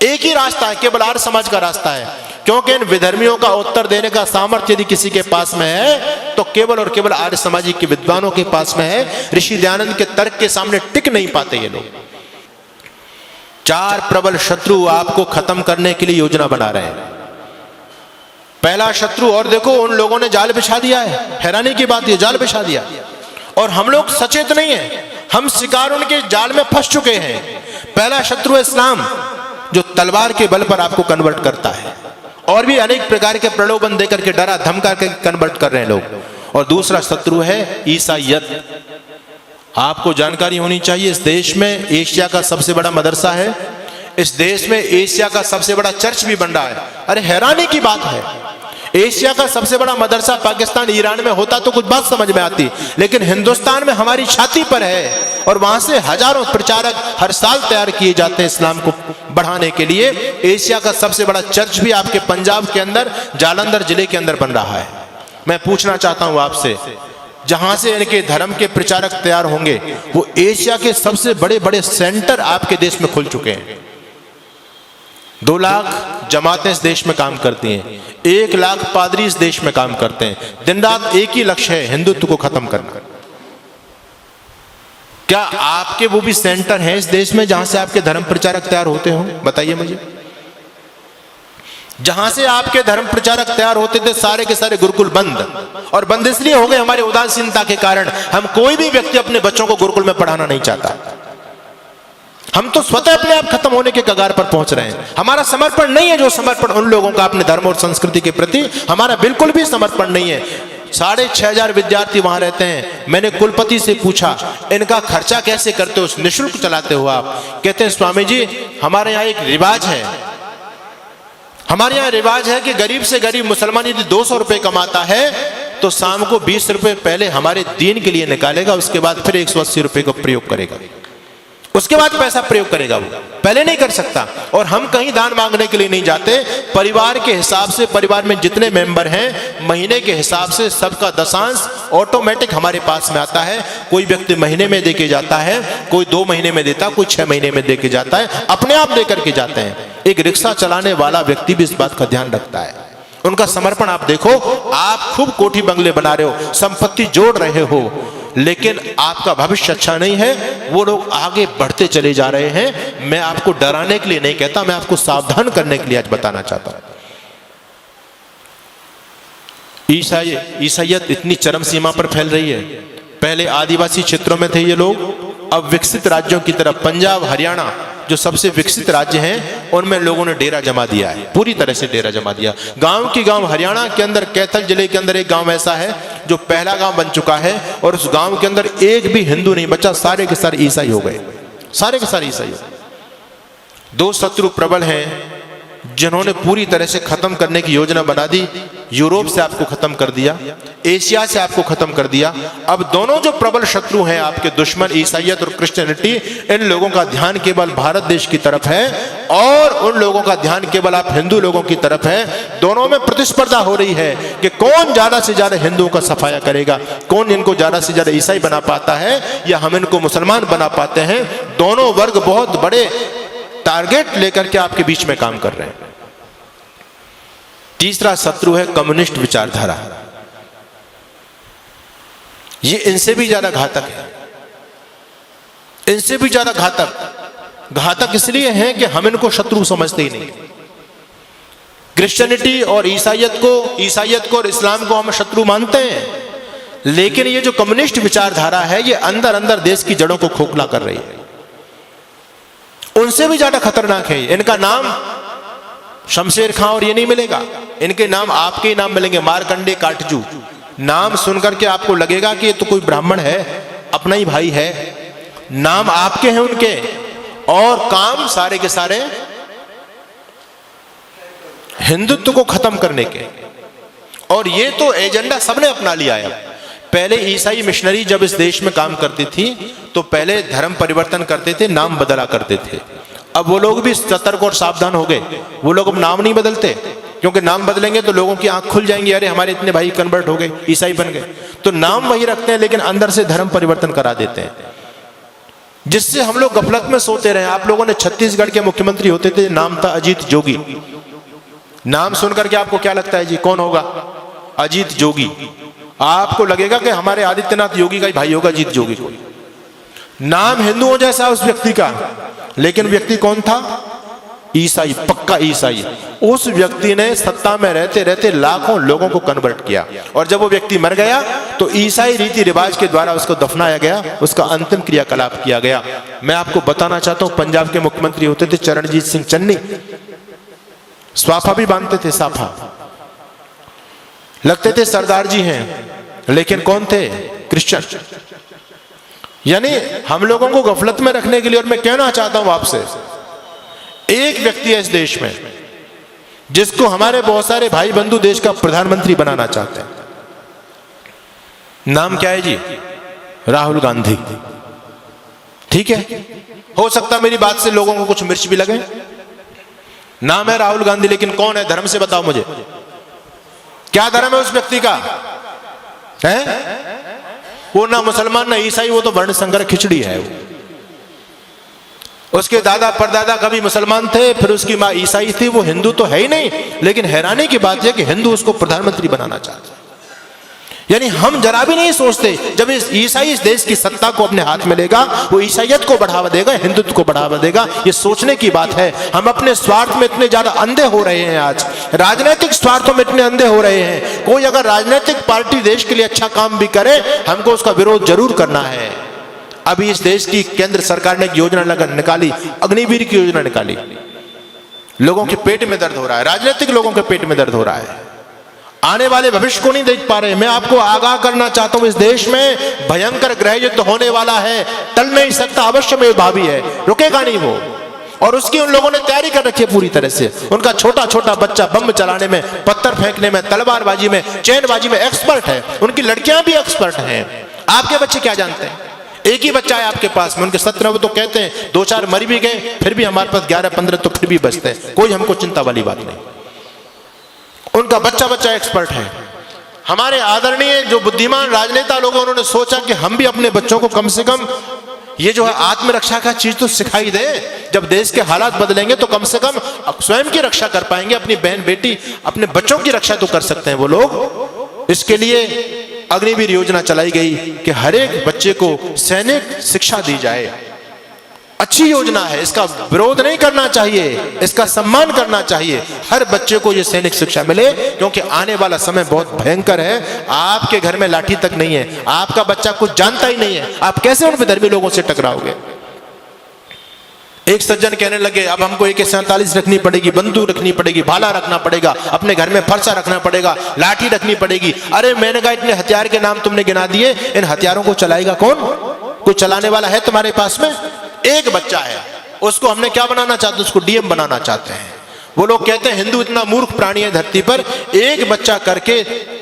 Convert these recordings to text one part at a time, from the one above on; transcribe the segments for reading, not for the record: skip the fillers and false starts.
एक ही रास्ता है, केवल आर्य समाज का रास्ता है। क्योंकि इन विधर्मियों का उत्तर देने का सामर्थ्य यदि किसी के पास में है तो केवल और केवल आर्य समाजी के विद्वानों के पास में है। ऋषि दयानंद के तर्क के सामने टिक नहीं पाते ये लोग। 4 प्रबल शत्रु आपको खत्म करने के लिए योजना बना रहे हैं। पहला शत्रु, और देखो उन लोगों ने जाल बिछा दिया है, हैरानी की बात ये, जाल बिछा दिया, और हम लोग सचेत नहीं है, हम शिकार उनके जाल में फंस चुके हैं। पहला शत्रु है इस्लाम, जो तलवार के बल पर आपको कन्वर्ट करता है, और भी अनेक प्रकार के प्रलोभन देकर के डरा धमका के कन्वर्ट कर रहे हैं लोग। और दूसरा शत्रु है ईसाईयत। आपको जानकारी होनी चाहिए, इस देश में एशिया का सबसे बड़ा मदरसा है, इस देश में एशिया का सबसे बड़ा चर्च भी बन रहा है। अरे हैरानी की बात है, एशिया का सबसे बड़ा मदरसा पाकिस्तान ईरान में होता तो कुछ बात समझ में आती, लेकिन हिंदुस्तान में हमारी छाती पर है, और वहां से हजारों प्रचारक हर साल तैयार किए जाते हैं इस्लाम को बढ़ाने के लिए। एशिया का सबसे बड़ा चर्च भी आपके पंजाब के अंदर जालंधर जिले के अंदर बन रहा है। मैं पूछना चाहता हूं आपसे, जहां से इनके धर्म के प्रचारक तैयार होंगे, वो एशिया के सबसे बड़े बड़े सेंटर आपके देश में खुल चुके हैं। 2 लाख जमातें इस देश में काम करती हैं, 1 लाख पादरी इस देश में काम करते हैं। दिन रात एक ही लक्ष्य है, हिंदुत्व को खत्म करना। क्या आपके वो भी सेंटर हैं इस देश में जहां से आपके धर्म प्रचारक तैयार होते हो? बताइए मुझे। जहां से आपके धर्म प्रचारक तैयार होते थे सारे के सारे गुरुकुल बंद, और बंद इसलिए हो गए हमारे उदासीनता के कारण। हम कोई भी व्यक्ति अपने बच्चों को गुरुकुल में पढ़ाना नहीं चाहता। हम तो स्वतः अपने आप खत्म होने के कगार पर पहुंच रहे हैं। हमारा समर्पण नहीं है जो समर्पण उन लोगों का अपने धर्म और संस्कृति के प्रति, हमारा बिल्कुल भी समर्पण नहीं है। 6,500 विद्यार्थी वहां रहते हैं। मैंने कुलपति से पूछा, इनका खर्चा कैसे करते हो, निःशुल्क चलाते हो आप? कहते हैं स्वामी जी, हमारे यहाँ एक रिवाज है, हमारे यहाँ रिवाज है कि गरीब से गरीब मुसलमान यदि 200 रुपए कमाता है तो शाम को 20 रुपए पहले हमारे दीन के लिए निकालेगा, उसके बाद फिर 180 रुपए का प्रयोग करेगा, उसके बाद पैसा प्रयोग करेगा, वो पहले नहीं कर सकता। और हम कहीं दान मांगने के लिए नहीं जाते, परिवार के हिसाब से, परिवार में जितने मेंबर हैं महीने के हिसाब से सबका दशांश ऑटोमेटिक हमारे पास में आता है। कोई व्यक्ति महीने में देके जाता है, कोई 2 महीने में देता, कोई 6 महीने में देके जाता है, अपने आप देकर के जाते हैं। एक रिक्शा चलाने वाला व्यक्ति भी इस बात का ध्यान रखता है। उनका समर्पण आप देखो। आप खूब कोठी बंगले बना रहे हो, संपत्ति जोड़ रहे हो, लेकिन आपका भविष्य अच्छा नहीं है। वो लोग आगे बढ़ते चले जा रहे हैं। मैं आपको डराने के लिए नहीं कहता, मैं आपको सावधान करने के लिए आज बताना चाहता हूं। ईसाईयत इतनी चरम सीमा पर फैल रही है। पहले आदिवासी क्षेत्रों में थे ये लोग, अब विकसित राज्यों की तरफ, पंजाब हरियाणा जो सबसे विकसित राज्य हैं, उनमें लोगों ने डेरा जमा दिया है, पूरी तरह से डेरा जमा दिया। गांव की गांव हरियाणा के अंदर कैथल जिले के अंदर एक गांव ऐसा है जो पहला गांव बन चुका है, और उस गांव के अंदर एक भी हिंदू नहीं बचा, सारे के सारे ईसाई हो गए, सारे के सारे ईसाई। 2 शत्रु प्रबल हैं जिन्होंने पूरी तरह से खत्म करने की योजना बना दी। यूरोप से आपको खत्म कर दिया, एशिया से आपको खत्म कर दिया। अब दोनों जो प्रबल शत्रु हैं आपके दुश्मन, ईसाईयत और क्रिश्चियनिटी, इन लोगों का ध्यान केवल भारत देश की तरफ है, और उन लोगों का ध्यान केवल आप हिंदू लोगों की तरफ है। दोनों में प्रतिस्पर्धा हो रही है कि कौन ज्यादा से ज्यादा हिंदुओं का सफाया करेगा, कौन इनको ज्यादा से ज्यादा ईसाई बना पाता है, या हम इनको मुसलमान बना पाते हैं। दोनों वर्ग बहुत बड़े टारगेट लेकर के आपके बीच में काम कर रहे हैं। तीसरा शत्रु है कम्युनिस्ट विचारधारा। ये इनसे भी ज्यादा घातक है, इनसे भी ज्यादा घातक इसलिए है कि हम इनको शत्रु समझते ही नहीं। क्रिश्चियनिटी और ईसाईयत को और इस्लाम को हम शत्रु मानते हैं, लेकिन ये जो कम्युनिस्ट विचारधारा है ये अंदर अंदर देश की जड़ों को खोखला कर रही है। उनसे भी ज्यादा खतरनाक है। इनका नाम शमशेर खां और ये नहीं मिलेगा, इनके नाम आपके ही नाम मिलेंगे, मारकंडे काटजू। नाम सुनकर के आपको लगेगा कि ये तो कोई ब्राह्मण है, अपना ही भाई है। नाम आपके हैं उनके, और काम सारे के सारे हिंदुत्व को खत्म करने के। और ये तो एजेंडा सबने अपना लिया है। पहले ईसाई मिशनरी जब इस देश में काम करती थी तो पहले धर्म परिवर्तन करते थे, नाम बदला करते थे। अब वो लोग भी सतर्क और सावधान हो गए। वो लोग अब नाम नहीं बदलते, क्योंकि नाम बदलेंगे तो लोगों की आंख खुल जाएंगी, अरे हमारे इतने भाई कन्वर्ट हो गए, ईसाई बन गए। तो नाम वही रखते हैं, लेकिन अंदर से धर्म परिवर्तन करा देते हैं। जिससे हम लोग गफलत में सोते रहे। आप लोगों ने छत्तीसगढ़ के मुख्यमंत्री होते थे, नाम था अजीत जोगी। नाम सुनकर के आपको क्या लगता है जी, कौन होगा? अजीत जोगी। आपको लगेगा कि हमारे आदित्यनाथ योगी का ही भाई होगा अजीत जोगी को। नाम हिंदुओं जैसा उस व्यक्ति का, लेकिन व्यक्ति कौन था? ईसाई, पक्का ईसाई। उस व्यक्ति ने सत्ता में रहते रहते लाखों लोगों को कन्वर्ट किया, और जब वो व्यक्ति मर गया तो ईसाई रीति रिवाज के द्वारा उसको दफनाया गया, उसका अंतिम क्रियाकलाप किया गया। मैं आपको बताना चाहता हूं, पंजाब के मुख्यमंत्री होते थे चरणजीत सिंह चन्नी, स्वाफा भी बांधते थे, साफा लगते थे, सरदार जी हैं, लेकिन कौन थे? क्रिश्चियन। यानी हम लोगों को गफलत में रखने के लिए। और मैं कहना चाहता हूं आपसे, एक व्यक्ति है इस देश में जिसको हमारे बहुत सारे भाई बंधु देश का प्रधानमंत्री बनाना चाहते हैं। नाम क्या है जी? राहुल गांधी। ठीक है, हो सकता है मेरी बात से लोगों को कुछ मिर्च भी लगे। नाम है राहुल गांधी, लेकिन कौन है? धर्म से बताओ मुझे, क्या धर्म है उस व्यक्ति का? है वो ना मुसलमान ना ईसाई, वो तो वर्ण संकर खिचड़ी है। उसके दादा परदादा कभी मुसलमान थे, फिर उसकी मां ईसाई थी, वो हिंदू तो है ही नहीं। लेकिन हैरानी की बात यह कि हिंदू उसको प्रधानमंत्री बनाना चाहते हैं। यानी हम जरा भी नहीं सोचते, जब इस ईसाई इस देश की सत्ता को अपने हाथ में लेगा, वो ईसाइयत को बढ़ावा देगा, हिंदुत्व को बढ़ावा देगा। ये सोचने की बात है। हम अपने स्वार्थ में इतने ज्यादा अंधे हो रहे हैं, आज राजनीतिक स्वार्थों में इतने अंधे हो रहे हैं। कोई अगर राजनीतिक पार्टी देश के लिए अच्छा काम भी करे, हमको उसका विरोध जरूर करना है। अभी इस देश की केंद्र सरकार ने एक योजना निकाली, अग्निवीर की योजना निकाली। लोगों के पेट में दर्द हो रहा है, राजनीतिक लोगों के पेट में दर्द हो रहा है, आने वाले भविष्य को नहीं देख पा रहे। मैं आपको आगाह करना चाहता हूं, इस देश में भयंकर गृह युद्ध होने वाला है, टल नहीं सकता, अवश्य में भावी है, रुकेगा नहीं वो। और उसकी उन लोगों ने तैयारी कर रखी है पूरी तरह से। उनका छोटा छोटा बच्चा बम चलाने में, पत्थर फेंकने में, तलवारबाजी में, चैनबाजी में एक्सपर्ट है। उनकी लड़कियां भी एक्सपर्ट हैं। आपके बच्चे क्या जानते हैं? एक ही बच्चा है आपके पास में, उनके 17 वो तो कहते हैं, 2-4 मर भी गए, फिर भी हमारे पास 11-15 तो फिर भी बचते हैं। कोई हमको चिंता वाली बात नहीं। उनका बच्चा बच्चा एक्सपर्ट है। हमारे आदरणीय जो बुद्धिमान राजनेता लोग हैं, उन्होंने सोचा कि हम भी अपने बच्चों को कम से कम ये जो है आत्मरक्षा का चीज तो सिखाई दे। जब देश के हालात बदलेंगे तो कम से कम स्वयं की रक्षा कर पाएंगे, अपनी बहन बेटी अपने बच्चों की रक्षा तो कर सकते हैं वो लोग। इसके लिए अग्निवीर योजना चलाई गई कि हर एक बच्चे को सैनिक शिक्षा दी जाए। अच्छी योजना है, इसका विरोध नहीं करना चाहिए, इसका सम्मान करना चाहिए। हर बच्चे को यह सैनिक शिक्षा मिले, क्योंकि आने वाला समय बहुत भयंकर है। आपके घर में लाठी तक नहीं है, आपका बच्चा कुछ जानता ही नहीं है, आप कैसे उन विधर्मी लोगों से टकराओगे? एक सज्जन कहने लगे, अब हमको AK-47 रखनी पड़ेगी, बंदूक रखनी पड़ेगी, भाला रखना पड़ेगा, अपने घर में फरसा रखना पड़ेगा, लाठी रखनी पड़ेगी। अरे मैंने कहा, इतने हथियार के नाम तुमने गिना दिए, इन हथियारों को चलाएगा कौन? कोई चलाने वाला है तुम्हारे पास में? एक बच्चा है, उसको हमने क्या बनाना चाहते हैं? उसको DM बनाना चाहते हैं। वो लोग कहते हैं हिंदू इतना मूर्ख प्राणी है धरती पर, एक बच्चा करके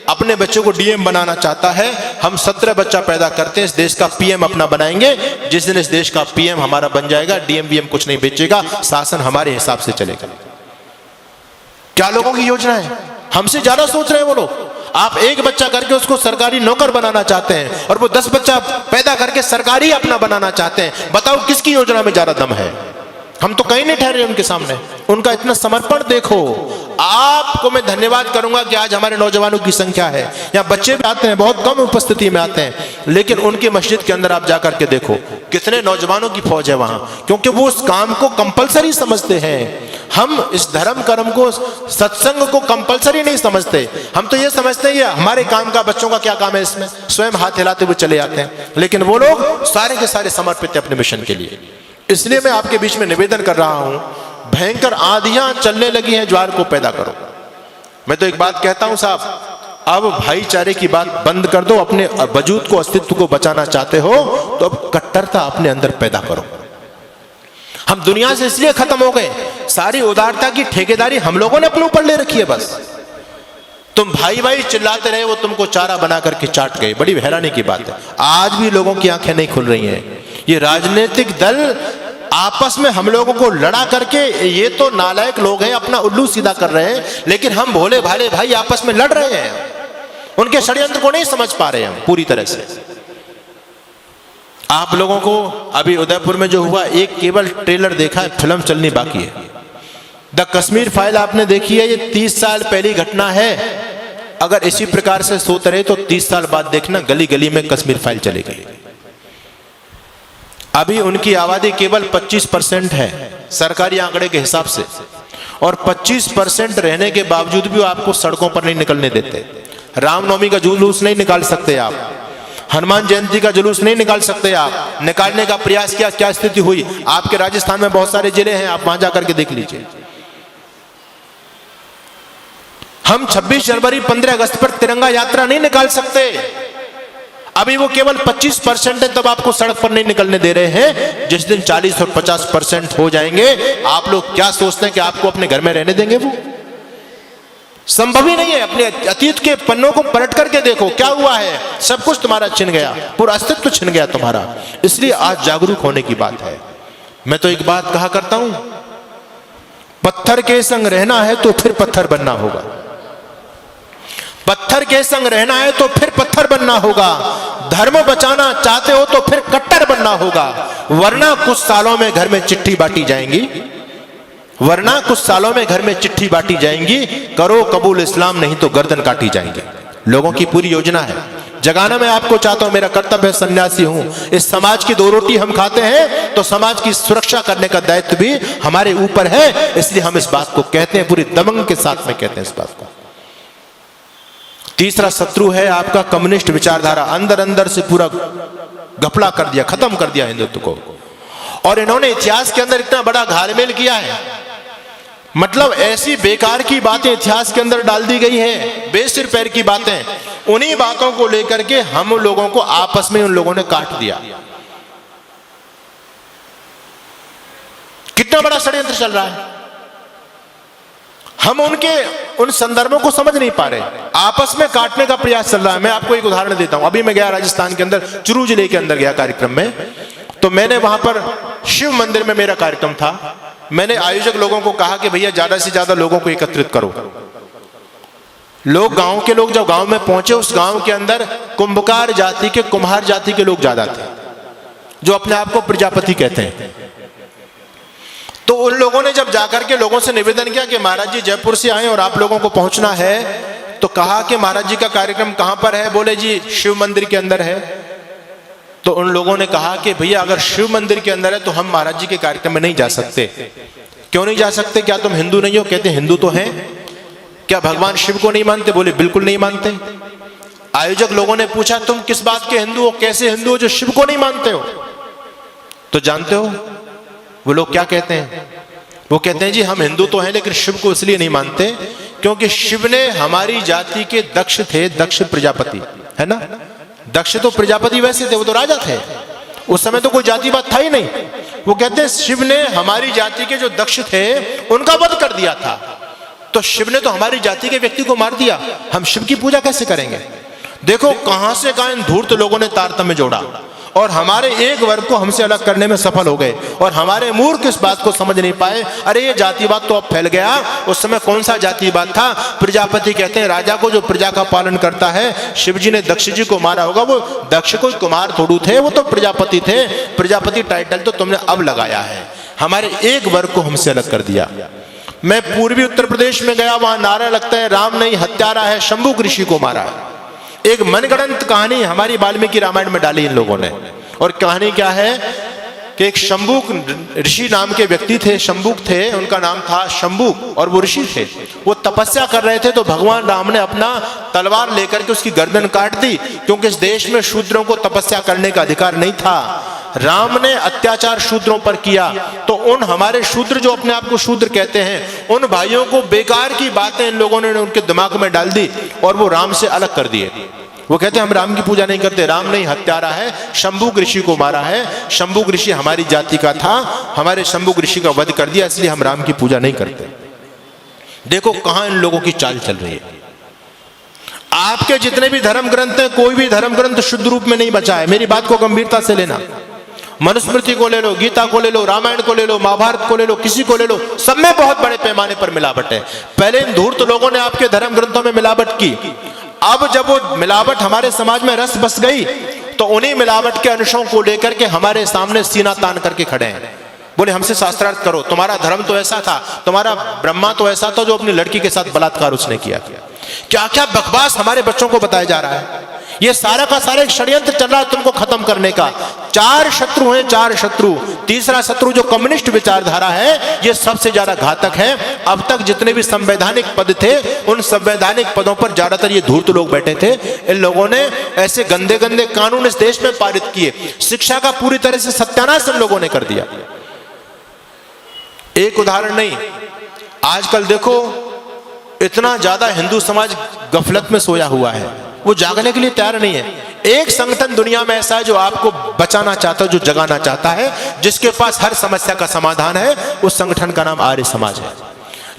अपने बच्चों को DM बनाना चाहता है। हम 17 बच्चा पैदा करते हैं, इस देश का PM अपना बनाएंगे। जिस दिन इस देश का PM हमारा बन जाएगा, DM कुछ नहीं बेचेगा, शासन हमारे हिसाब से चलेगा। क्या लोगों की योजना है? हमसे ज्यादा सोच रहे हैं वो लोग। आप एक बच्चा करके उसको सरकारी नौकर बनाना चाहते हैं, और वो 10 बच्चा पैदा करके सरकारी अपना बनाना चाहते हैं। बताओ किसकी योजना में ज्यादा दम है? हम तो कहीं नहीं ठहरे उनके सामने। उनका इतना समर्पण देखो। आपको मैं धन्यवाद करूंगा कि आज हमारे नौजवानों की संख्या है, यहाँ बच्चे भी आते हैं, बहुत कम उपस्थिति में आते हैं, लेकिन उनकी मस्जिद के अंदर आप जाकर के देखो कितने नौजवानों की फौज है वहां, क्योंकि वो उस काम को कंपलसरी समझते हैं। हम इस धर्म कर्म को, सत्संग को कंपलसरी नहीं समझते। हम तो ये समझते हैं ये हमारे काम का, बच्चों का क्या काम है इसमें, स्वयं हाथ हिलाते हुए चले जाते हैं। लेकिन वो लोग सारे के सारे समर्पित है अपने मिशन के लिए। इसलिए मैं आपके बीच में निवेदन कर रहा हूं, भयंकर आंधियां चलने लगी हैं, ज्वार को पैदा करो। मैं तो एक बात कहता हूं साहब, अब भाईचारे की बात बंद कर दो। अपने वजूद को, अस्तित्व को बचाना चाहते हो तो अब कट्टरता अपने अंदर पैदा करो। हम दुनिया से इसलिए खत्म हो गए, सारी उदारता की ठेकेदारी हम लोगों ने अपने ऊपर ले रखी है। बस तुम भाई भाई चिल्लाते रहे, वो तुमको चारा बना करके चाट गए। बड़ी हैरानी की बात है, आज भी लोगों की आंखें नहीं खुल रही हैं। ये राजनीतिक दल आपस में हम लोगों को लड़ा करके, ये तो नालायक लोग हैं, अपना उल्लू सीधा कर रहे हैं, लेकिन हम भोले भाले भाई आपस में लड़ रहे हैं। उनके षड्यंत्र को नहीं समझ पा रहे हम पूरी तरह से। आप लोगों को अभी उदयपुर में जो हुआ, एक केवल ट्रेलर देखा है, फिल्म चलनी बाकी है। द कश्मीर फाइल आपने देखी है, ये 30 साल पहली घटना है। अगर इसी प्रकार से सोते रहे तो 30 साल बाद देखना गली गली में कश्मीर फाइल चलेगी। अभी उनकी आबादी केवल 25% है सरकारी आंकड़े के हिसाब से, और 25% रहने के बावजूद भी वो आपको सड़कों पर नहीं निकलने देते। रामनवमी का जुलूस नहीं निकाल सकते आप, हनुमान जयंती का जुलूस नहीं निकाल सकते आप। निकालने का प्रयास किया, क्या स्थिति हुई। आपके राजस्थान में बहुत सारे जिले हैं, आप वहां जाकर के देख लीजिए। हम 26 जनवरी 15 अगस्त पर तिरंगा यात्रा नहीं निकाल सकते। अभी वो केवल 25% है, तब आपको सड़क पर नहीं निकलने दे रहे हैं। जिस दिन 40 और 50% हो जाएंगे, आप लोग क्या सोचते हैं कि आपको अपने घर में रहने देंगे? वो संभव ही नहीं है। अपने अतीत के पन्नों को पलट करके देखो, क्या हुआ है। सब कुछ तुम्हारा छिन गया, पूरा अस्तित्व छिन गया तुम्हारा। इसलिए आज जागरूक होने की बात है। मैं तो एक बात कहा करता हूं, पत्थर के संग रहना है तो फिर पत्थर बनना होगा। पत्थर के संग रहना है तो फिर पत्थर बनना होगा। धर्म बचाना चाहते हो तो फिर कट्टर बनना होगा, वरना कुछ सालों में घर में चिट्ठी बांटी जाएंगी। वरना कुछ सालों में घर में चिट्ठी बांटी जाएंगी, करो कबूल इस्लाम, नहीं तो गर्दन काटी जाएंगे। लोगों की पूरी योजना है। जगाना मैं आपको चाहता हूं, मेरा कर्तव्य है, सन्यासी हूं। इस समाज की 2 रोटी हम खाते हैं तो समाज की सुरक्षा करने का दायित्व भी हमारे ऊपर है। इसलिए हम इस बात को कहते हैं, पूरी दमंग के साथ में कहते हैं इस बात को। तीसरा शत्रु है आपका कम्युनिस्ट विचारधारा। अंदर अंदर से पूरा घपला कर दिया, खत्म कर दिया हिंदुत्व को। और इन्होंने इतिहास के अंदर इतना बड़ा घालमेल किया है, मतलब ऐसी बेकार की बातें इतिहास के अंदर डाल दी गई है, बेसिर पैर की बातें। उन्हीं बातों को लेकर के हम लोगों को आपस में उन लोगों ने काट दिया। कितना बड़ा षड्यंत्र चल रहा है। हम उनके उन संदर्भों को समझ नहीं पा रहे, आपस में काटने का प्रयास चल रहा है। मैं आपको एक उदाहरण देता हूं। अभी मैं गया राजस्थान के अंदर, चुरू जिले के अंदर गया कार्यक्रम में, तो मैंने वहां पर शिव मंदिर में मेरा कार्यक्रम था। मैंने आयोजक लोगों को कहा कि भैया ज्यादा से ज्यादा लोगों को एकत्रित करो। लोग, गांव के लोग जब गांव में पहुंचे, उस गांव के अंदर कुंभकार जाति के, कुम्हार जाति के लोग ज्यादा थे, जो अपने आप को प्रजापति कहते हैं। तो उन लोगों ने जब जाकर के लोगों से निवेदन किया कि महाराज जी जयपुर से आए और आप लोगों को पहुंचना है, तो कहा कि महाराज जी का कार्यक्रम कहां पर है? बोले जी शिव मंदिर के अंदर है। तो उन लोगों ने कहा कि भैया अगर शिव मंदिर के अंदर है तो हम महाराज जी के कार्यक्रम में नहीं जा सकते। क्यों नहीं जा सकते? क्या तुम हिंदू नहीं हो? कहते हिंदू तो हैं। क्या भगवान शिव को नहीं मानते? बोले बिल्कुल नहीं मानते। आयोजक लोगों ने पूछा तुम किस बात के हिंदू हो, कैसे हिंदू हो जो शिव को नहीं मानते हो? तो जानते हो वो लोग क्या कहते हैं? वो कहते हैं जी हम हिंदू तो हैं लेकिन शिव को इसलिए नहीं मानते क्योंकि शिव ने हमारी जाति के दक्ष थे, दक्ष प्रजापति, है ना। दक्ष तो प्रजापति वैसे थे, वो तो राजा थे, उस समय तो कोई जातिवाद था ही नहीं। वो कहते हैं शिव ने हमारी जाति के जो दक्ष थे उनका वध कर दिया था, तो शिव ने तो हमारी जाति के व्यक्ति को मार दिया, हम शिव की पूजा कैसे करेंगे? देखो कहां से कहां इन धूर्त लोगों ने तारतम्य जोड़ा और हमारे एक वर्ग को हमसे अलग करने में सफल हो गए। और हमारे मूर्ख इस बात को समझ नहीं पाए, अरे ये जातिवाद तो अब फैल गया। उस समय कौन सा जातिवाद था? प्रजापति कहते हैं राजा को जो प्रजा का पालन करता है। शिव जी ने दक्ष जी को मारा होगा, वो दक्ष को कुमार थोड़ू थे, वो तो प्रजापति थे। प्रजापति टाइटल तो तुमने अब लगाया है, हमारे एक वर्ग को हमसे अलग कर दिया। मैं पूर्वी उत्तर प्रदेश में गया, वहां नारा लगता है राम नहीं हत्यारा है, शंभुक ऋषि को मारा है। एक मनगढ़ंत कहानी हमारी वाल्मीकि रामायण में डाली इन लोगों ने। और कहानी क्या है कि एक शंभुक ऋषि नाम के व्यक्ति थे, शंभुक थे, उनका नाम था शंभुक, और वो ऋषि थे। वो तपस्या कर रहे थे तो भगवान राम ने अपना तलवार लेकर के उसकी गर्दन काट दी, क्योंकि इस देश में शूद्रों को तपस्या करने का अधिकार नहीं था। राम ने अत्याचार शूद्रों पर किया, तो उन हमारे शूद्र जो अपने आप को शूद्र कहते हैं, उन भाइयों को बेकार की बातें इन लोगों ने उनके दिमाग में डाल दी और वो राम से अलग कर दिए। वो कहते हैं हम राम की पूजा नहीं करते, राम नहीं हत्यारा है, शंभुक ऋषि को मारा है, शंभुक ऋषि हमारी जाति का था, हमारे शंभुक ऋषि का वध कर दिया, इसलिए हम राम की पूजा नहीं करते। देखो कहां इन लोगों की चाल चल रही है। आपके जितने भी धर्म ग्रंथ हैं, कोई भी धर्म ग्रंथ शुद्ध रूप में नहीं बचा है, मेरी बात को गंभीरता से लेना। मनुस्मृति को ले लो, गीता को ले लो, रामायण को ले लो, महाभारत को ले लो, किसी को ले लो, सब में बहुत बड़े पैमाने पर मिलावट है। पहले इन धूर्त लोगों ने आपके धर्म ग्रंथों में मिलावट की, अब जब वो मिलावट हमारे समाज में रस बस गई तो उन्हीं मिलावट के अंशों को लेकर के हमारे सामने सीना तान करके खड़े हैं। बोले हमसे शास्त्रार्थ करो, तुम्हारा धर्म तो ऐसा था, तुम्हारा ब्रह्मा तो ऐसा था जो अपनी लड़की के साथ बलात्कार उसने किया। क्या क्या बकवास हमारे बच्चों को बताया जा रहा है। ये सारा का सारा एक षड्यंत्र चल रहा है तुमको खत्म करने का। चार शत्रु हैं, चार शत्रु। तीसरा शत्रु जो कम्युनिस्ट विचारधारा है, ये सबसे ज्यादा घातक है। अब तक जितने भी संवैधानिक पद थे, उन संवैधानिक पदों पर ज्यादातर ये धूर्त लोग बैठे थे। इन लोगों ने ऐसे गंदे गंदे कानून इस देश में पारित किए, शिक्षा का पूरी तरह से सत्यानाश इन लोगों ने कर दिया। एक उदाहरण नहीं, आजकल देखो इतना ज्यादा हिंदू समाज गफलत में सोया हुआ है, वो जागने के लिए तैयार नहीं है। एक संगठन दुनिया में ऐसा है जो आपको बचाना चाहता है, जो जगाना चाहता है, जिसके पास हर समस्या का समाधान है। उस संगठन का नाम आर्य समाज है।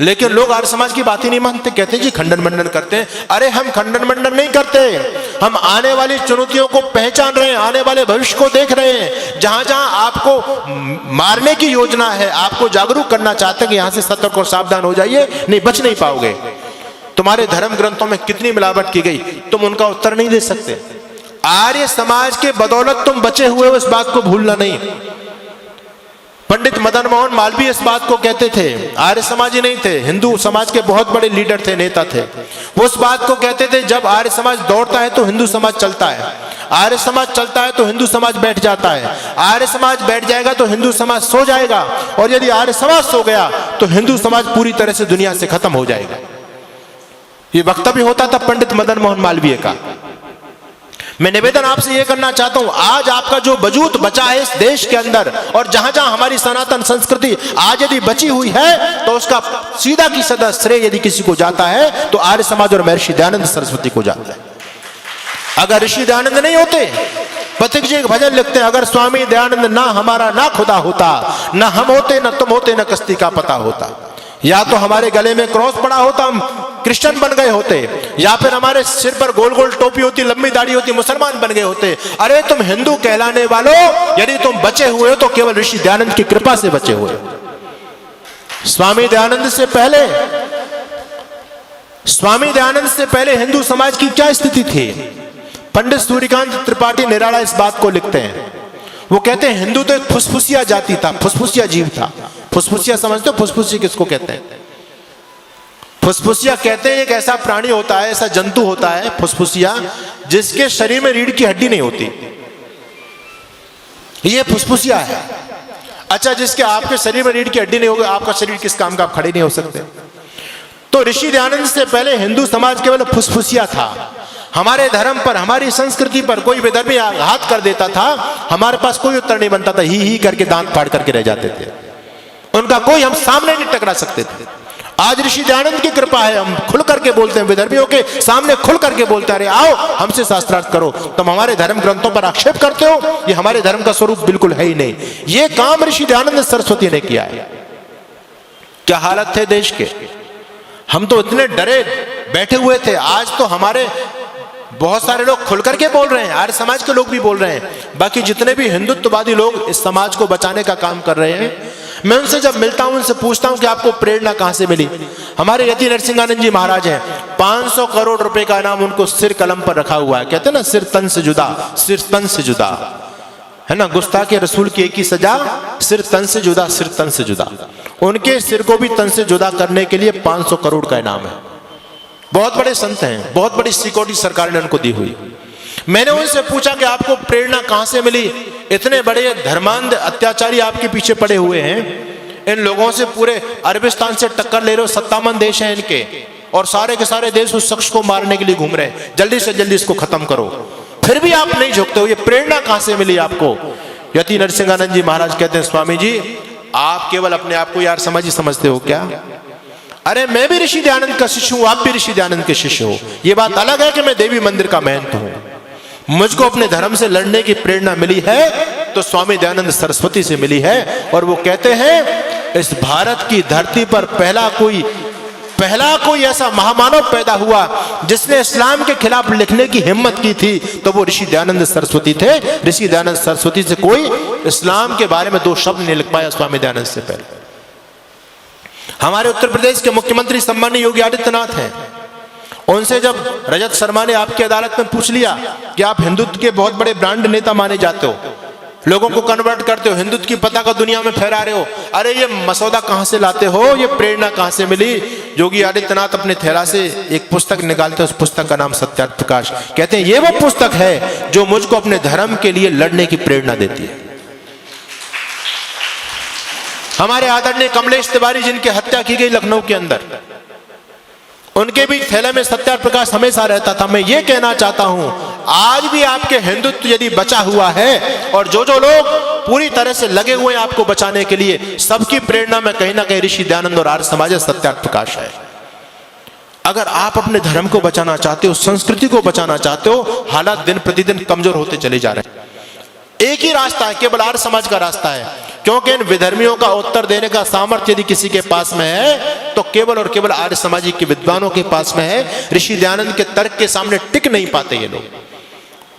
लेकिन लोग आर्य समाज की बात ही नहीं मानते, कहते हैं जी खंडन मंडन करते हैं। अरे हम खंडन मंडन नहीं करते, हम आने वाली चुनौतियों को पहचान रहे हैं, आने वाले भविष्य को देख रहे हैं। जहां जहां आपको मारने की योजना है, आपको जागरूक करना चाहते हैं कि यहां से सतर्क और सावधान हो जाइए, नहीं बच नहीं पाओगे। तुम्हारे धर्म ग्रंथों में कितनी मिलावट की गई, तुम उनका उत्तर नहीं दे सकते। आर्य समाज के बदौलत तुम बचे हुए हो, इस बात को भूलना नहीं। पंडित मदन मोहन मालवीय इस बात को कहते थे, आर्य समाज ही नहीं थे, हिंदू समाज के बहुत बड़े लीडर थे, नेता थे। वो उस बात को कहते थे, जब आर्य समाज दौड़ता है तो हिंदू समाज चलता है, आर्य समाज चलता है तो हिंदू समाज बैठ जाता है, आर्य समाज बैठ जाएगा तो हिंदू समाज सो जाएगा, और यदि आर्य समाज सो गया तो हिंदू समाज पूरी तरह से दुनिया से खत्म हो जाएगा। ये वक्तव्य होता था पंडित मदन मोहन मालवीय का। मैं निवेदन आपसे यह करना चाहता हूं, आज आपका जो वजूद बचा है इस देश के अंदर, और जहां जहां हमारी सनातन संस्कृति आज यदि बची हुई है, तो उसका सीधा की सीधा श्रेय यदि किसी को जाता है तो आर्य समाज और महर्षि दयानंद सरस्वती को जाता है। अगर ऋषि दयानंद नहीं होते, पथिक जी एक भजन लिखते हैं, अगर स्वामी दयानंद ना हमारा ना खुदा होता, न हम होते न तुम होते न कस्ती का पता होता। या तो हमारे गले में क्रॉस पड़ा होता, हम क्रिश्चियन बन गए होते, या फिर हमारे सिर पर गोल गोल टोपी होती, लंबी दाढ़ी होती, मुसलमान बन गए होते। अरे तुम हिंदू कहलाने वालों, यदि तुम बचे हुए हो तो केवल ऋषि दयानंद की कृपा से बचे हुए। स्वामी दयानंद से पहले हिंदू समाज की क्या स्थिति थी? पंडित सूर्यकांत त्रिपाठी निराला इस बात को लिखते हैं। वो कहते हैं हिंदू तो एक फुसफुसिया जाति था, फुसफुसिया जीव था। फुसफुसिया समझते हो? फुसफुसिया किसको कहते हैं? फुसफुसिया कहते हैं एक ऐसा प्राणी होता है, ऐसा जंतु होता है फुसफुसिया, जिसके शरीर में रीढ़ की हड्डी नहीं होती, ये फुसफुसिया है। अच्छा, जिसके आपके शरीर में रीढ़ की हड्डी नहीं होगी, आपका शरीर किस काम का? आप खड़े नहीं हो सकते। तो ऋषि दयानंद से पहले हिंदू समाज केवल फुसफुसिया था। हमारे धर्म पर, हमारी संस्कृति पर कोई विधर्मी आघात कर देता था, हमारे पास कोई उत्तर नहीं बनता था, ही करके दांत फाड़ करके रह जाते थे। उनका कोई हम सामने नहीं टकरा सकते थे। आज ऋषि दयानंद की कृपा है, हम खुल करके बोलते हैं, विधर्मियों के सामने खुल करके बोलते हैं, अरे आओ हमसे शास्त्रार्थ करो। तुम हमारे धर्म ग्रंथों पर आक्षेप करते हो, ये हमारे धर्म का स्वरूप बिल्कुल है ही नहीं। ये काम ऋषि दयानंद सरस्वती ने किया है। क्या हालत थे देश के, हम तो इतने डरे बैठे हुए थे। आज तो हमारे बहुत सारे लोग खुल करके बोल रहे हैं, आर्य समाज के लोग भी बोल रहे हैं। बाकी जितने भी हिंदुत्ववादी लोग इस समाज को बचाने का काम कर रहे हैं, मैं उनसे जब मिलता हूं, उनसे पूछता हूं कि आपको प्रेरणा कहां से मिली। हमारे यति नरसिंहानंद जी महाराज हैं, 500 करोड़ रुपए का इनाम उनको सिर कलम पर रखा हुआ है। कहते हैं ना, सिर तन से जुदा, सिर तन से जुदा, है ना, गुस्ताख रसूल की एक ही सजा, सिर तन से जुदा, सिर तन से जुदा। उनके सिर को भी तन से जुदा करने के लिए 500 करोड़ का इनाम है। बहुत बड़े संत हैं, बहुत बड़ी सिक्योरिटी सरकार ने उनको दी हुई। मैंने उनसे पूछा कि आपको प्रेरणा कहां से मिली, इतने बड़े धर्मांध अत्याचारी आपके पीछे पड़े हुए हैं, इन लोगों से पूरे अरबिस्तान से टक्कर ले रहे हो, सत्तावन देश हैं इनके, और सारे के सारे देश उस शख्स को मारने के लिए घूम रहे हैं, जल्दी से जल्दी इसको खत्म करो, फिर भी आप नहीं झुकते हो। ये प्रेरणा कहां से मिली आपको? यति नरसिंहानंद जी महाराज कहते हैं, स्वामी जी आप केवल अपने आप को यार समझ ही समझते हो क्या? अरे मैं भी ऋषि दयानंद का शिष्य हूं, आप भी ऋषि दयानंद के शिष्य हो। ये बात अलग है कि मैं देवी मंदिर का महंत हूं। मुझको अपने धर्म से लड़ने की प्रेरणा मिली है तो स्वामी दयानंद सरस्वती से मिली है। और वो कहते हैं इस भारत की धरती पर पहला कोई ऐसा महामानव पैदा हुआ जिसने इस्लाम के खिलाफ लिखने की हिम्मत की थी, तो वो ऋषि दयानंद सरस्वती थे। ऋषि दयानंद सरस्वती से कोई इस्लाम के बारे में 2 शब्द नहीं लिख पाया स्वामी दयानंद से पहले। हमारे उत्तर प्रदेश के मुख्यमंत्री सम्माननीय योगी आदित्यनाथ हैं, उनसे जब रजत शर्मा ने आपकी अदालत में पूछ लिया कि आप हिंदुत्व के बहुत बड़े ब्रांड नेता माने जाते हो, लोगों को कन्वर्ट करते हो, हिंदुत्व की पताका दुनिया में फहरा रहे हो, अरे ये मसौदा कहां से लाते हो, ये प्रेरणा कहां से मिली? योगी आदित्यनाथ अपने थैला से एक पुस्तक निकालते हैं, उस पुस्तक का नाम सत्यार्थ प्रकाश। कहते हैं ये वो पुस्तक है जो मुझको अपने धर्म के लिए लड़ने की प्रेरणा देती है। हमारे आदरणीय कमलेश तिवारी जिनकी हत्या की गई लखनऊ के अंदर, उनके भी थैले में सत्यार्थ प्रकाश हमेशा रहता था। मैं ये कहना चाहता हूं, आज भी आपके हिंदुत्व यदि बचा हुआ है और जो जो लोग पूरी तरह से लगे हुए हैं आपको बचाने के लिए, सबकी प्रेरणा में कहीं ना कहीं ऋषि दयानंद और आर्य समाज सत्यार्थ प्रकाश है। अगर आप अपने धर्म को बचाना चाहते हो, संस्कृति को बचाना चाहते हो, हालात दिन प्रतिदिन कमजोर होते चले जा रहे हैं। एक ही रास्ता है, केवल आर्य समाज का रास्ता है, क्योंकि इन विधर्मियों का उत्तर देने का सामर्थ्य यदि किसी के पास में है तो केवल और केवल आर्य समाजी के विद्वानों के पास में है। ऋषि दयानंद के तर्क के सामने टिक नहीं पाते ये लोग।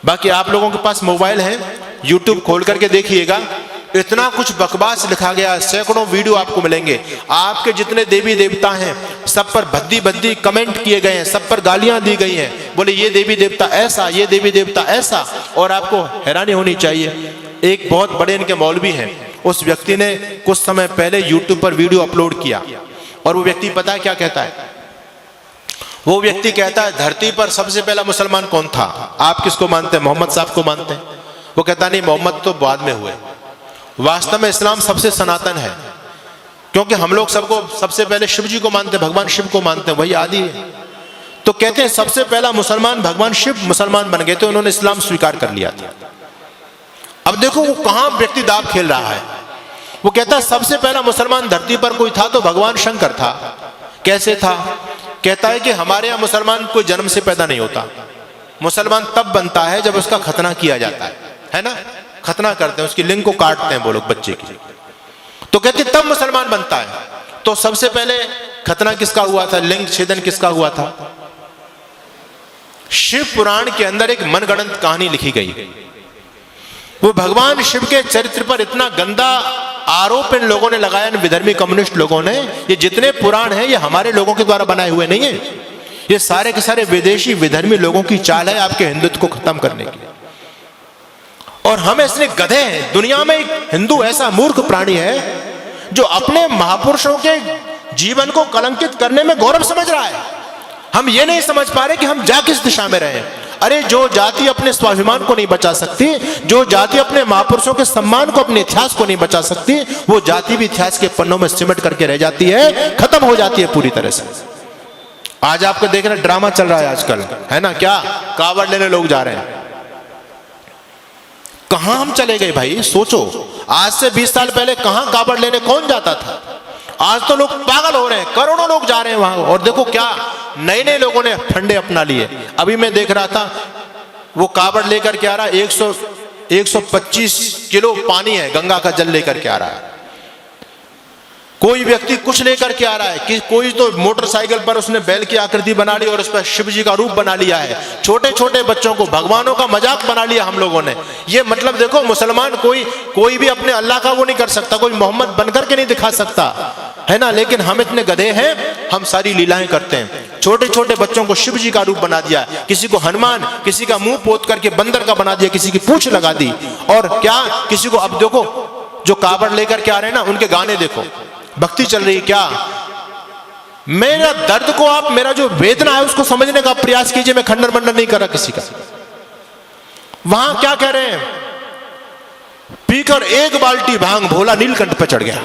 बाकी आप लोगों के पास मोबाइल है, यूट्यूब खोल करके देखिएगा, इतना कुछ बकवास लिखा गया, सैकड़ों वीडियो आपको मिलेंगे। आपके जितने देवी देवता हैं सब पर भद्दी भद्दी कमेंट किए गए हैं, सब पर गालियां दी गई हैं, बोले ये देवी देवता ऐसा, ये देवी देवता ऐसा। और आपको हैरानी होनी चाहिए, एक बहुत बड़े इनके मौलवी हैं, उस व्यक्ति ने कुछ समय पहले यूट्यूब पर वीडियो अपलोड किया और वो व्यक्ति पता है क्या कहता है? वो व्यक्ति कहता है धरती पर सबसे पहला मुसलमान कौन था? आप किसको मानते हैं? मोहम्मद साहब को मानते हैं? वो कहता नहीं, मोहम्मद तो बाद में हुए। वास्तव में इस्लाम सबसे सनातन है, क्योंकि हम लोग सबको सबसे पहले शिव जी को मानते हैं, भगवान शिव को मानते हैं, वही आदि है। तो कहते हैं सबसे पहला मुसलमान भगवान शिव मुसलमान बन गए थे, उन्होंने इस्लाम स्वीकार कर लिया था। अब देखो वो कहां व्यक्ति दाव खेल रहा है। वो कहता है सबसे पहला मुसलमान धरती पर कोई था तो भगवान शंकर था। कैसे था? कहता है कि हमारे यहां मुसलमान कोई जन्म से पैदा नहीं होता, मुसलमान तब बनता है जब उसका खतना किया जाता है ना? खतना करते हैं, उसकी लिंग को काटते हैं वो लोग बच्चे की, तो कहते तब मुसलमान बनता है। तो सबसे पहले खतना किसका हुआ था? लिंग छेदन किसका हुआ था? शिव पुराण के अंदर एक मनगढ़ंत कहानी लिखी गई। वो भगवान शिव के चरित्र पर इतना गंदा आरोप इन लोगों ने लगाया, इन विधर्मी कम्युनिस्ट लोगों ने। ये जितने पुराण हैं ये हमारे लोगों के द्वारा बनाए हुए नहीं है, ये सारे के सारे विदेशी विधर्मी लोगों की चाल है आपके हिंदुत्व को खत्म करने की। और हम ऐसे गधे हैं, दुनिया में एक हिंदू ऐसा मूर्ख प्राणी है जो अपने महापुरुषों के जीवन को कलंकित करने में गौरव समझ रहा है। हम ये नहीं समझ पा रहे कि हम जा किस दिशा में रहे। अरे जो जाति अपने स्वाभिमान को नहीं बचा सकती, जो जाति अपने महापुरुषों के सम्मान को, अपने इतिहास को नहीं बचा सकती, वो जाति भी इतिहास के पन्नों में सिमट करके रह जाती है, खत्म हो जाती है पूरी तरह से। आज आपको देख रहे ड्रामा चल रहा है आजकल, है ना? क्या कावड़ लेने लोग जा रहे हैं। कहां हम चले गए भाई? सोचो, आज से 20 साल पहले कहां कावड़ लेने कौन जाता था? आज तो लोग पागल हो रहे हैं, करोड़ों लोग जा रहे हैं वहां। और देखो क्या नए नए लोगों ने फंडे अपना लिए। अभी मैं देख रहा था वो कावड़ लेकर के आ रहा है, 125 किलो पानी है, गंगा का जल लेकर के आ रहा है। कोई व्यक्ति कुछ लेकर के आ रहा है, कि कोई तो मोटरसाइकिल पर उसने बैल की आकृति बना ली और उस पर शिव जी का रूप बना लिया है। छोटे छोटे बच्चों को भगवानों का मजाक बना लिया हम लोगों ने। ये मतलब देखो, मुसलमान कोई भी अपने अल्लाह का वो नहीं कर सकता, कोई मोहम्मद बनकर के नहीं दिखा सकता, है ना? लेकिन हम इतने गधे हैं, हम सारी लीलाएं करते हैं। छोटे छोटे बच्चों को शिव जी का रूप बना दिया, किसी को हनुमान, किसी का मुंह पोत करके बंदर का बना दिया, किसी की पूंछ लगा दी। और क्या किसी को, अब देखो जो कावड़ लेकर के आ रहे हैं ना, उनके गाने देखो, भक्ति चल रही है क्या? मेरा दर्द को आप, मेरा जो वेदना है उसको समझने का प्रयास कीजिए। मैं खंडन मंडन नहीं कर रहा किसी का। वहां क्या कह रहे हैं? पीकर एक बाल्टी भांग भोला नीलकंठ पे चढ़ गया।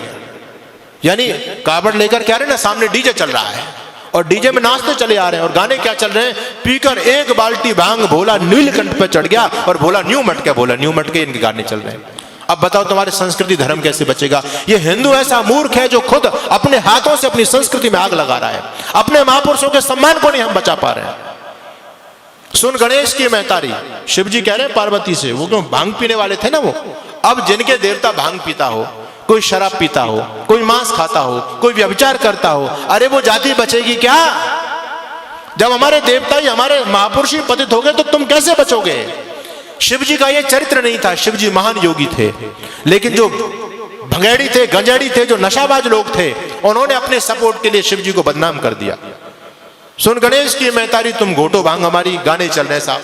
यानी कावड़ लेकर क्या रहे ना, सामने डीजे चल रहा है और डीजे में नाचते चले आ रहे हैं। और गाने क्या चल रहे हैं? पीकर एक बाल्टी भांग भोला नीलकंठ पे चढ़ गया और भोला न्यू मट गया, भोला न्यू मट के इनके गाने चल रहे हैं। अब बताओ तुम्हारे संस्कृति धर्म कैसे बचेगा? ये हिंदू ऐसा मूर्ख है जो खुद अपने हाथों से अपनी संस्कृति में आग लगा रहा है। अपने महापुरुषों के सम्मान को नहीं हम बचा पा रहे हैं। सुन गणेश की महतारी, शिव जी कह रहे हैं पार्वती से, वो क्यों भांग पीने वाले थे ना वो। अब जिनके देवता भांग पीता हो, कोई शराब पीता हो, कोई मांस खाता हो, कोई व्यभिचार करता हो, अरे वो जाति बचेगी क्या? जब हमारे देवता ही, हमारे महापुरुष ही पतित हो गए तो तुम कैसे बचोगे? शिव जी का ये चरित्र नहीं था। शिव जी महान योगी थे, लेकिन जो भंगेड़ी थे, गंजेड़ी थे, जो नशाबाज लोग थे, उन्होंने अपने सपोर्ट के लिए शिव जी को बदनाम कर दिया। सुन गणेश की महतारी तुम घोटो भांग हमारी, गाने चल रहे साहब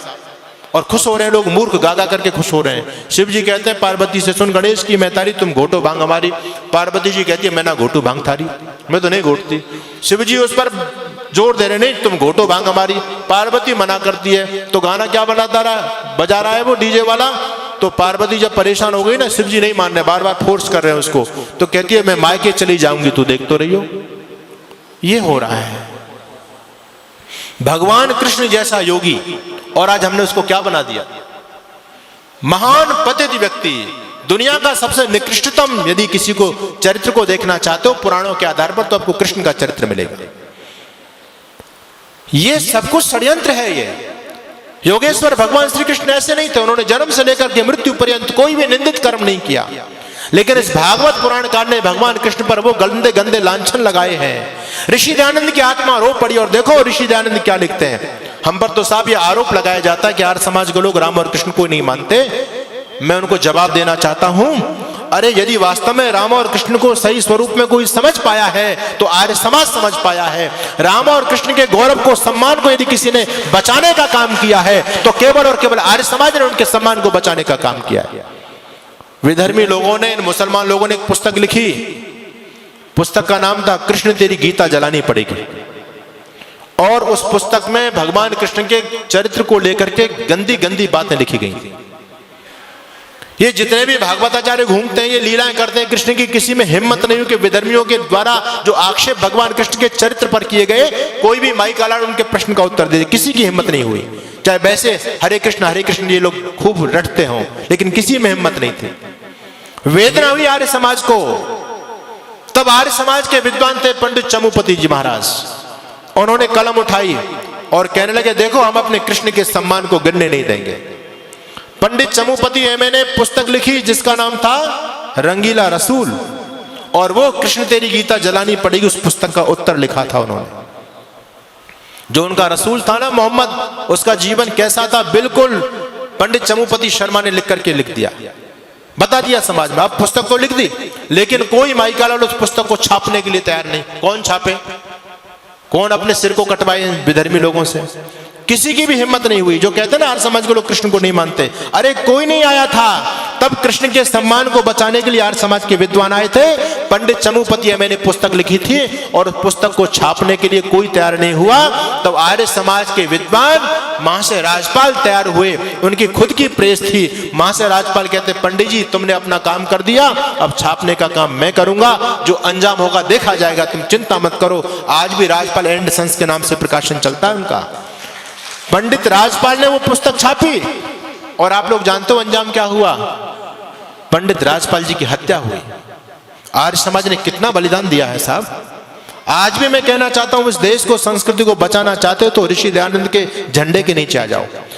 और खुश हो रहे हैं लोग, मूर्ख गागा करके खुश हो रहे हैं। शिव जी कहते हैं पार्वती से, सुन गणेश की महतारी तुम घोटो भांग हमारी। पार्वती जी कहती है मैं ना घोटू भांग थारी, मैं तो नहीं घोटती। शिव जी उस पर जोर दे रहे, नहीं तुम घोटो भांग हमारी। पार्वती मना करती है, तो गाना क्या बजा रहा है वो डीजे वाला। तो पार्वती जब परेशान हो गई ना, शिव जी नहीं मान रहे, बार बार फोर्स कर रहे हैं उसको, तो कहती है मैं मायके चली जाऊंगी, तू देख तो रही हो। ये हो रहा है। भगवान कृष्ण जैसा योगी, और आज हमने उसको क्या बना दिया, महान पतित व्यक्ति, दुनिया का सबसे निकृष्टतम। यदि किसी को चरित्र को देखना चाहते हो पुराणों के आधार पर, तो आपको कृष्ण का चरित्र मिलेगा। ये सब कुछ षड्यंत्र है। ये योगेश्वर भगवान श्री कृष्ण ऐसे नहीं थे, उन्होंने जन्म से लेकर के मृत्यु पर्यंत कोई भी निंदित कर्म नहीं किया। लेकिन इस भागवत पुराण काल ने भगवान कृष्ण पर वो गंदे गंदे लांछन लगाए हैं। ऋषि दयानंद की आत्मा रो पड़ी, और देखो ऋषि दयानंद क्या लिखते हैं। हम पर तो साहब ये आरोप लगाया जाता है कि आर्य समाज के लोग राम और कृष्ण को नहीं मानते। मैं उनको जवाब देना चाहता हूं, अरे यदि वास्तव में राम और कृष्ण को सही स्वरूप में कोई समझ पाया है तो आर्य समाज समझ पाया है। राम और कृष्ण के गौरव को, सम्मान को यदि किसी ने बचाने का काम किया है तो केवल और केवल आर्य समाज ने उनके सम्मान को बचाने का काम किया है। विधर्मी लोगों ने, इन मुसलमान लोगों ने एक पुस्तक लिखी, पुस्तक का नाम था कृष्ण तेरी गीता जलानी पड़ेगी। और उस पुस्तक में भगवान कृष्ण के चरित्र को लेकर के गंदी गंदी बातें लिखी गई। ये जितने भी भागवताचार्य घूमते हैं, ये लीलाएं करते हैं कृष्ण की, किसी में हिम्मत नहीं हुई कि विधर्मियों के द्वारा जो आक्षेप भगवान कृष्ण के चरित्र पर किए गए, कोई भी माइक आला उनके प्रश्न का उत्तर दे दे, किसी की हिम्मत नहीं हुई। चाहे वैसे हरे कृष्ण ये लोग खूब रटते हों, लेकिन किसी में हिम्मत नहीं थी। वेदना हुई आर्य समाज को। तब आर्य समाज के विद्वान थे पंडित चमुपति जी महाराज, उन्होंने कलम उठाई और कहने लगे देखो हम अपने कृष्ण के सम्मान को गिरने नहीं देंगे। पंडित चमुपति ने पुस्तक लिखी जिसका नाम था रंगीला रसूल, और वो कृष्ण तेरी गीता जलानी पड़ेगी उस पुस्तक का उत्तर लिखा था उन्होंने। जो उनका रसूल था ना मोहम्मद, उसका जीवन कैसा था बिल्कुल पंडित चमुपति शर्मा ने लिख करके लिख दिया, बता दिया समाज में। अब पुस्तक तो लिख दी, लेकिन कोई माइकाला उस पुस्तक को छापने के लिए तैयार नहीं। कौन छापे, कौन अपने सिर को कटवाए विधर्मी लोगों से? किसी की भी हिम्मत नहीं हुई। जो कहते हैं ना आर्य समाज के लोग कृष्ण को नहीं मानते, अरे कोई नहीं आया था। तब कृष्ण के सम्मान को बचाने के लिए आर्य समाज के विद्वान आए थे। पंडित चमुपति मैंने पुस्तक लिखी थी और उस पुस्तक को छापने के लिए कोई तैयार नहीं हुआ। तब आर्य समाज के विद्वान महाशय राजपाल तैयार हुए, उनकी खुद की प्रेस थी। महाशय राजपाल कहते पंडित जी तुमने अपना काम कर दिया, अब छापने का काम मैं करूंगा, जो अंजाम होगा देखा जाएगा, तुम चिंता मत करो। आज भी राजपाल एंड सन्स के नाम से प्रकाशन चलता है उनका। पंडित राजपाल ने वो पुस्तक छापी और आप लोग जानते हो अंजाम क्या हुआ? पंडित राजपाल जी की हत्या हुई। आर्य समाज ने कितना बलिदान दिया है साहब। आज भी मैं कहना चाहता हूं इस देश को, संस्कृति को बचाना चाहते हो तो ऋषि दयानंद के झंडे के नीचे आ जाओ।